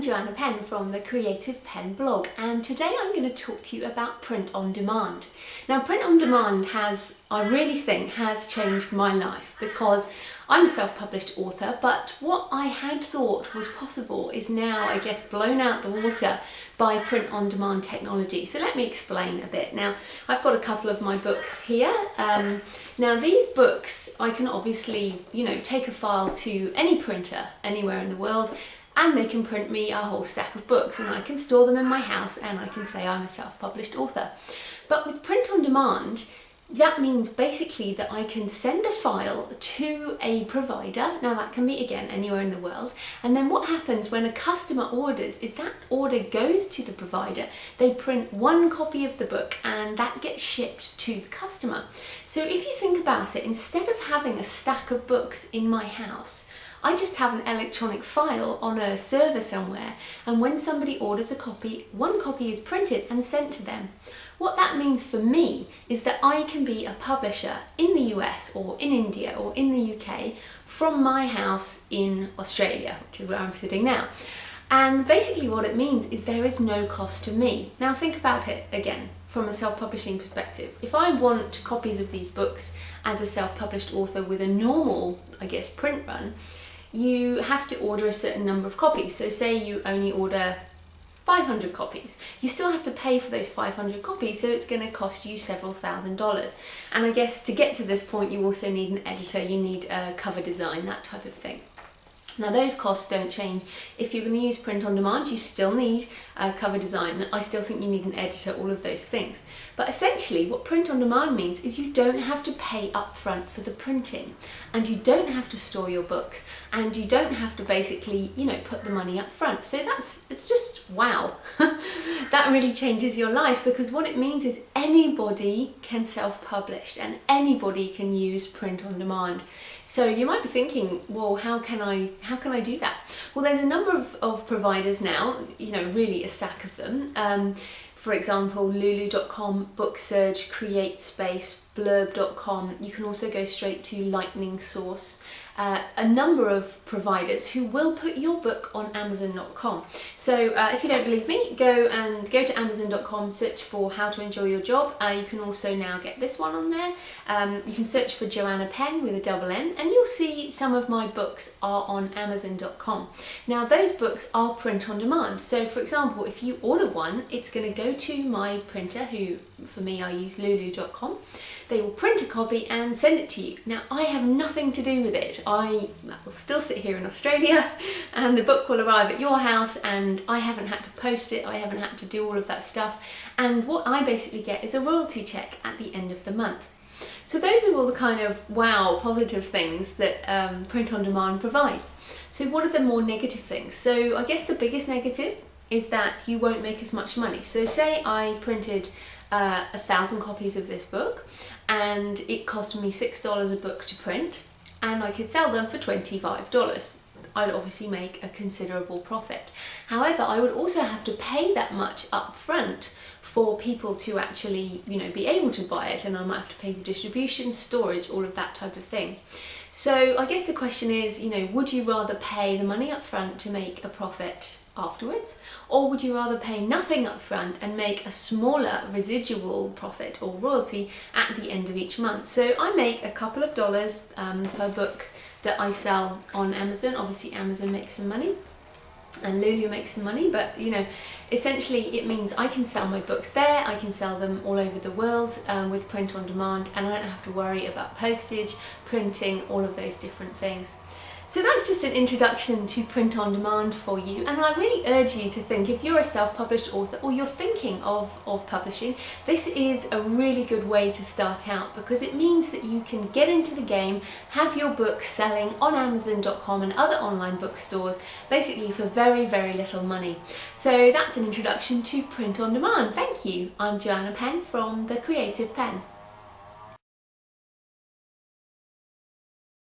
I'm Joanna Penn from the Creative Penn blog, and today I'm going to talk to you about print on demand. Now, print on demand I really think has changed my life, because I'm a self-published author, but what I had thought was possible is now, I guess, blown out the water by print on demand technology. So let me explain a bit. Now, I've got a couple of my books here. Now, these books, I can obviously, take a file to any printer anywhere in the world, and they can print me a whole stack of books, and I can store them in my house, and I can say I'm a self-published author. But with print on demand, that means basically that I can send a file to a provider. Now, that can be, again, anywhere in the world. And then what happens when a customer orders is that order goes to the provider. They print one copy of the book and that gets shipped to the customer. So if you think about it, instead of having a stack of books in my house, I just have an electronic file on a server somewhere, and when somebody orders a copy, one copy is printed and sent to them. What that means for me is that I can be a publisher in the US or in India or in the UK from my house in Australia, which is where I'm sitting now. And basically what it means is there is no cost to me. Now think about it again from a self-publishing perspective. If I want copies of these books as a self-published author with a normal, I guess, print run, you have to order a certain number of copies. So say you only order 500 copies. You still have to pay for those 500 copies, so it's going to cost you several $1,000s. And I guess to get to this point, you also need an editor, you need a cover design, that type of thing. Now, those costs don't change. If you're going to use print on demand, you still need a cover design. I still think you need an editor, all of those things. But essentially, what print on demand means is you don't have to pay upfront for the printing, and you don't have to store your books, and you don't have to basically, put the money up front. So it's just wow. That really changes your life, because what it means is anybody can self-publish and anybody can use print on demand. So you might be thinking, well, how can I do that? Well, there's a number of providers now, really a stack of them. For example, Lulu.com, BookSurge, CreateSpace, Blurb.com. You can also go straight to Lightning Source. A number of providers who will put your book on Amazon.com. So if you don't believe me, go to Amazon.com, search for How to Enjoy Your Job. You can also now get this one on there. You can search for Joanna Penn with a double N, and you'll see some of my books are on Amazon.com. Now, those books are print on demand. So for example, if you order one, it's going to go to my printer, who for me, I use Lulu.com. They will print a copy and send it to you. Now, I have nothing to do with it. I will still sit here in Australia, and the book will arrive at your house, and I haven't had to post it, I haven't had to do all of that stuff. And what I basically get is a royalty check at the end of the month. So those are all the kind of wow, positive things that print on demand provides. So what are the more negative things? So I guess the biggest negative is that you won't make as much money. So say I printed 1,000 copies of this book, and it cost me $6 a book to print, and I could sell them for $25. I'd obviously make a considerable profit. However, I would also have to pay that much up front for people to actually, be able to buy it, and I might have to pay for distribution, storage, all of that type of thing. So I guess the question is, would you rather pay the money up front to make a profit afterwards, or would you rather pay nothing up front and make a smaller residual profit or royalty at the end of each month? So I make a couple of dollars per book that I sell on Amazon. Obviously Amazon makes some money and Lulu makes some money, but essentially it means I can sell my books there, I can sell them all over the world with print on demand, and I don't have to worry about postage, printing, all of those different things. So that's just an introduction to print on demand for you, and I really urge you to think, if you're a self-published author or you're thinking of publishing, this is a really good way to start out, because it means that you can get into the game, have your book selling on Amazon.com and other online bookstores, basically for very, very little money. So that's an introduction to print on demand. Thank you. I'm Joanna Penn from the Creative Penn.